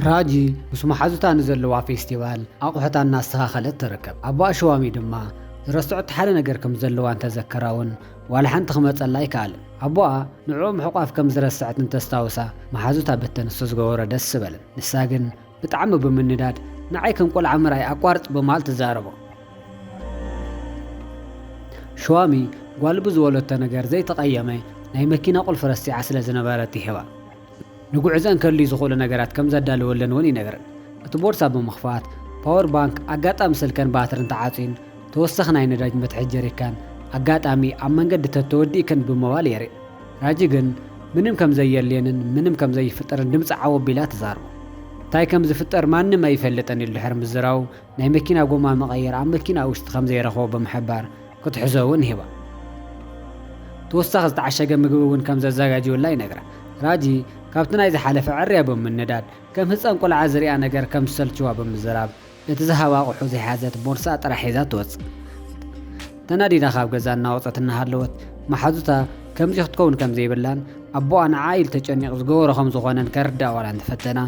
راجي ምስ መሓዙታ ንዘለዋ ፌስቲቫል ኣቑሑታ እናስተኻኸለት ትርከብ። ኣቦኣ ሸዋሚ ድማ ዝረስዖት ሓደ ነገር ከም ዘለዋ እንተዘከራውን ዋላ ሓንቲ ክመፀላ ኣይከኣልን። ኣቦኣ ንዕኦም ሕቋፍ ከም ዝረስዐት እንተስታውሳ መሓዙታ በተንሱ ዝገበሮ ደስ በለን። ንሳ ግን ብጣዕሚ ብምንዳድ ንዓይ ከም ቆልዓ ምርኣይ ኣቋርፅ በማል ትዛረቦ። ሸዋሚ ጓል ብዝበለቶ ነገር ዘይተቐየመ ናይ መኪና ቁልፊ ረሲዓ ስለ ዝነበረት ይህባ። ንጉዕዘን ከልዩ ዝኽእሉ ነገራት ከም ዘዳልወለን እውን ይነግረን። እቲ ቦርሳ ብምኽፋት ፓወር ባንክ ኣጋጣሚ ስልከን ባትርን ተዓፂን ተወሰኺ ናይ ነዳጅ መትሐዚ ጀሪካን ኣጋጣሚ ኣብ መንገዲ ተተወዲእከን ብምባል የርኢ። ራጂ ግን ምንም ከም ዘየልየንን ምንም ከም ዘይፍጠርን ድምፂ ዓወቢላ ትዛርቦ። እንታይ ከም ዝፍጠር ማንም ኣይፈልጥን ኢሉ ድሕሪ ምዝራው ናይ መኪና ጎማ መቐየር ኣብ መኪና ውሽጢ ከም ዘይረኽቦ ብምሕባር ክትሕዞ እውን ሂባ። ተወሳኺ ዝተዓሸገ ምግቢ እውን ከም ዘዘጋጅዩላ ይነግራ። ራጂ ካብቲ ናይ ዝሓለፈ ዕርያ ብምንዳድ ከም ህፃን ቆልዓ ዝሪኣ ነገር ከም ዝሰልችዋ ብምዝራብ እቲ ዝሃባ ኣቑሑ ዘይሓዘት ቦርሳ ጥራሕ ሒዛ ትወፅእ። ተናዲዳ ካብ ገዛ እናወፀት እናሃለወት መሓዙታ ከምዚ ክትከውን ከም ዘይብላን ኣቦኣ ንዓይል ተጨኒቕ ዝገበሮ ከም ዝኾነን ከርዳእ ዋላ እንተፈተና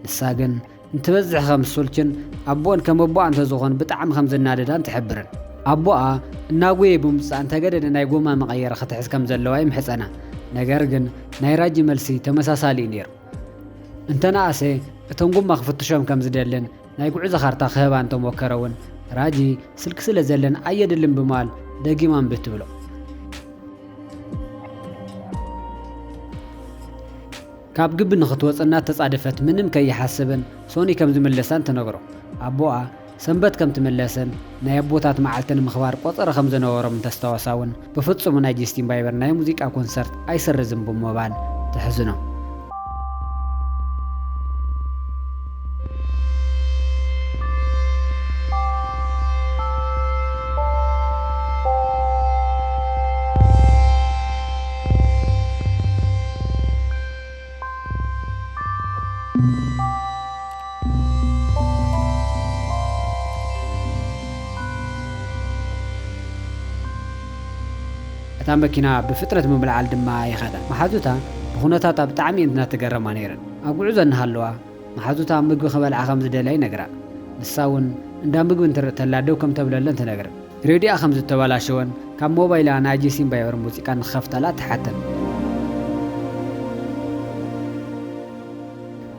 ንሳ ግን እንትበዝሕ ከም ዝሱልችን ኣቦአን ከም ኣቦኣ እንተዝኾን ብጣዕሚ ከም ዝናደዳን ትሕብርን። ኣቦኣ እናጉየ ብምፅፃእ እንተገደደ ናይ ጎማ መቐየረ ክትሕዝ ከም ዘለዋ ይምሕፀና። ነገር ግን ናይ ራጂ መልሲ ተመሳሳሊ እዩ ነይሩ። እንተነኣሰ እቶም ጎማ ክፍትሾም ከም ዝደልን ናይ ጉዕዞ ካርታ ክህባ እንተሞከረ እውን ራጂ ስልኪ ስለ ዘለን ኣየድልን ብምባል ደጊማን ብትብሎ። ካብ ግቢ ንኽትወፅና ተጻደፈት ምንም ከይሓስብን ሶኒ ከም ዝምለሳን ትነግሮ። ኣቦኣ ሰንበት ከም ትመለስን ናይ ኣቦታት መዓልትን ምኽባር ቆፀረ ከም ዝነበሮም እንተስተዋሳውን ብፍጹም ናይ ጀስቲን ባይበር ናይ ሙዚቃ ኮንሰርት ኣይሰርዝም ብምባል ትሕዝኖ። እታ መኪና ብፍጥነት ምብልዓል ድማ ይኸዳ። መሓዙታ ብኹነታታ ብጣዕሚ እናተገረማ ነይረን። ኣብ ጉዕዞ እናሃለዋ መሓዙታ ምግቢ ክበልዓ ከም ዝደለያ ይነግራ። ንሳ እውን እንዳ ምግቢ እንትርኢ ተላ ደው ከም ተብለለን ትነግረን። ሬድያ ከም ዝተበላሸወን ካብ ሞባይላ ናይ ጀስቲን ባይበር ሙዚቃ ንክኸፍተላ ትሓተን።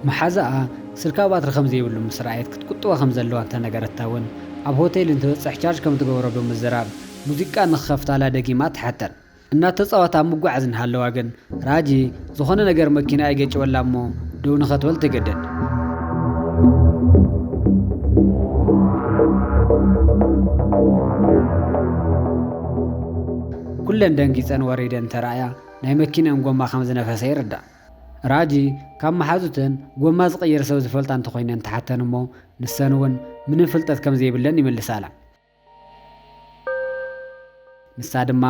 መሓዛኣ ስልካ ባትሪ ከም ዘይብሉ ምስ ረኣየት ክትቁጥባ ከም ዘለዋ እንተነገረታ እውን ኣብ ሆቴል እንትበፅሕ ቻርጅ ከም ትገብሮ ብምዝራብ ሙዚቃ ንክኸፍታላ ደጊማ ትሓተን። እናተፃወታ ኣብ ምጓዓዝ እናሃለዋ ግን ራጂ ዝኾነ ነገር መኪና ኣይገጭወላ እሞ ደው ንኸትበል ትገደድ። ኩለን ደንጊፀን ወሪደን ተረኣያ ናይ መኪነን ጎማ ከም ዝነፈሰ ይርዳእ። ራጂ ካብ መሓዙትን ጎማ ዝቕይር ሰብ ዝፈልጣ እንተኮይነን ተሓተን እሞ ንሰን እውን ምንም ፍልጠት ከም ዘይብለን ይምልሳላ። ንሳ ድማ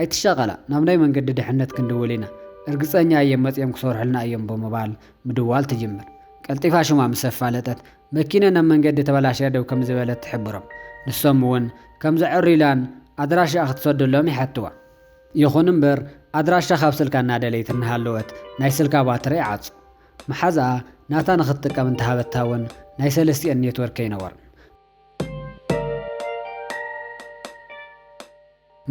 ኣይትሸቐላ ናብ ናይ መንገዲ ድሕነት ክንድውል ኢና እርግፀኛ እየም መፅኦም ክሰርሑልና እዮም ብምባል ምድዋል ትጅምር። ቀልጢፋ ሽማ ምስ ኣፋለጠት መኪነን ኣብ መንገዲ ተበላሽያ ደው ከም ዝበለት ትሕብሮም። ንሶም እውን ከም ዘዕሪላን ኣድራሻ ክትሰደሎም ይሓትዋ። ይኹን እምበር ኣድራሻ ካብ ስልካ እናደለይት እናሃለወት ናይ ስልካ ባትሪ ይዓፁ። መሓዝኣ ናታ ንኽትጥቀም እንተሃበታ እውን ናይ ሰለስቲአን ኔትወርክ ኣይነበርን።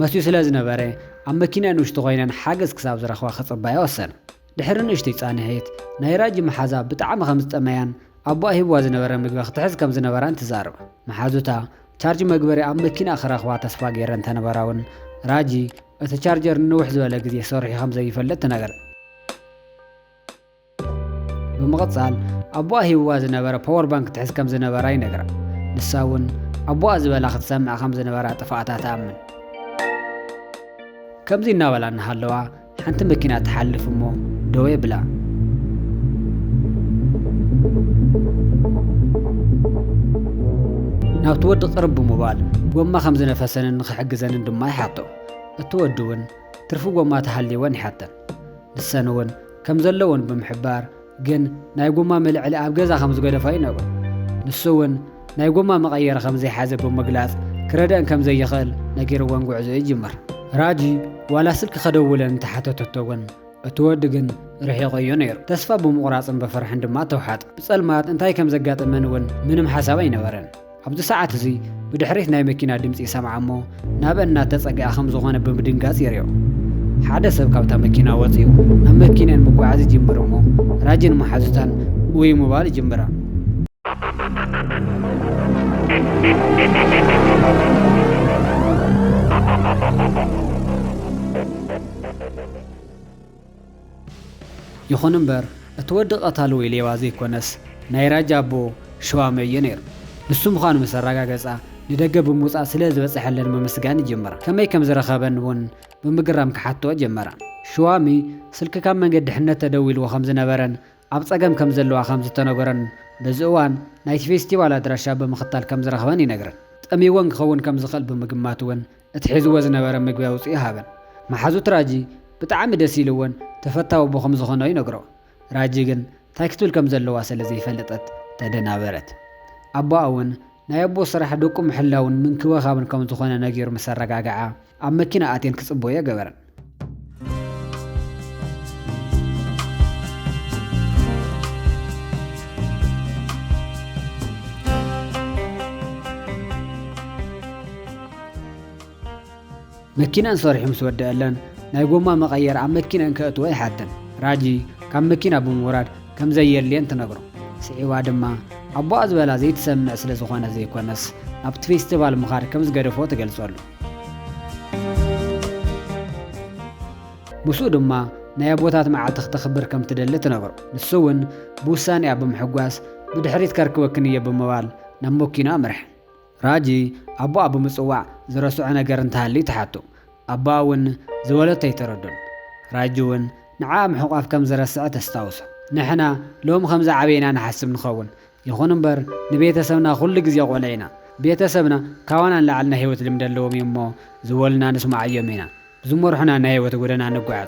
መስዩ ስለ ዝነበረ ኣብ መኪናን ውሽጢ ኮይነን ሓገዝ ክሳብ ዝረኽባ ክፅባያ ወሰነ። ድሕሪ ንእሽተይ ፃንሒት ናይ ራጂ መሓዛ ብጣዕሚ ከም ዝጠመያን ኣቦኣ ሂብዋ ዝነበረ ምግቢ ክትሕዝ ከም ዝነበራን ትዛርባ። መሓዙታ ቻርጅ መግበሪ ኣብ መኪና ክረኽባ ተስፋ ገይረን ተነበራ እውን ራጂ እቲ ቻርጀር ንውሕ ዝበለ ግዜ ሰሪሑ ከም ዘይፈልጥ ትነገር። ብምቕፃል ኣቦኣ ሂብዋ ዝነበረ ፓወር ባንክ ትሕዝ ከም ዝነበራ ይነግራ። ንሳ እውን ኣቦኣ ዝበላ ክትሰምዕ ከም ዝነበራ ጥፋኣታ ተኣምን። ከምዚ እናበላ እናሃለዋ ሓንቲ መኪና ትሓልፍ እሞ ደው የብላ። ናብቲ ወዲ ቅርብ ብምባል ጎማ ከም ዝነፈሰንን ንክሕግዘንን ድማ ይሓቶ። እቲ ወዲ እውን ትርፊ ጎማ ተሃልይወን ይሓተን። ንሰን እውን ከም ዘለወን ብምሕባር ግን ናይ ጎማ መልዕሊ ኣብ ገዛ ከም ዝገደፋ ይነግሮ። ንሱ እውን ናይ ጎማ መቐየረ ከም ዘይሓዘ ብምግላፅ ክረድአን ከም ዘይኽእል ነጊርዎን ጉዕዞ ይጅምር። ራጂ ዋላ ስልኪ ከደውለን እንተሓተተቶ እውን እቲ ወዲ ግን رحيق ينير تسفى بمقراص بفرح عندما توحط بصلمات انتي كم زقات منون منم حسابي نبرن عبد ساعات زي بدحريت ناي مكينا دمص يسمعمو نابنا تصقع خم زغونه بمدنغاص يريو حدا سب كابتا مكينا وصيو نا مكينن مغعاز جمرمو راجن محازتان وي موبايل جمرا يخون امبر اتودق اتالو يلي وازي كونس ناي راجابو شوامي ينير نسو مخان مسراغاغصا ندغ بموصا سلا زبصحلن ممسغان جمرا كمي كم زرخبن ون بمغرام كحاتو جمرا شوامي سلك كم منገድ حنت تدويل وخمز نبرن اب صقم كم زلوا خمز تنغرن بزوان نايت فيستيفال ادراشا بمختال كم زرخبن ينغرن طميون خون كم زخل بمغماتون اتحز وز نبرن مغبا وصي هابن محازو تراجي بتعم دسيلون تفتاو بخمز خنو ينغرو راجي ግን ታክቱል ከም ዘለዋ ስለዚ ይፈልጠት ተደናበረት አባውን ናይቦ ስራሕ ደቁ ምሕላውን ምንክወኻብን ከም ዝኾነ ነገር መሰረጋጋዓ ኣብ መኪና ኣቴን ክጽቦየ ገበረን መኪናን ሰርሕ ምስ ወደአለን ናይ ጎማ መቀየር ኣብ መኪናን ከእትወ ይሓደን ራጂ ካብ መኪና ብምውራድ ከም ዘየልየን ትነግሮ ስዒዋ ድማ አቦ ኣዝበላ ዘይትሰምዕ ስለ ዝኾነ ዘይኮነስ ኣብቲ ፌስቲቫል ምኻድ ከም ዝገደፎ ትገልጸሉ ሙሱ ድማ ናይ ኣቦታት መዓልቲ ክትኽብር ከም ትደሊ ትነግሮ ንሱውን ብውሳኔ ኣብ ምሕጓስ ብድሕሪት ከርክበክን እየ ብምባል ናብ መኪና ምርሕ ራጂ አቦ ኣብ ምጽዋዕ ዝረስዑ ነገር እንተሃሊ ተሓቱ ኣባውን ዝወለተ ይተረዱን ራጂውን نعم حقاف كم زرسع تستوص نحنا لوم خمسة عبينا نحسب نخون يخون امبر نبيت سبنا كل جزء علينا بيت سبنا كوانا لعلنا هيوت المدلوم يمو زولنا نسمع يمينا زمر حنا نهيوت قولنا نقعد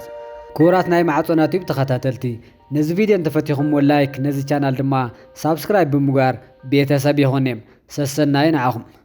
كوراتنا معطونا تيب تخطاتلتي نز فيديو انت فتيهم واللايك نز channel دما سبسكرايب بمقار بيت سبي هونيم سسنا ينعهم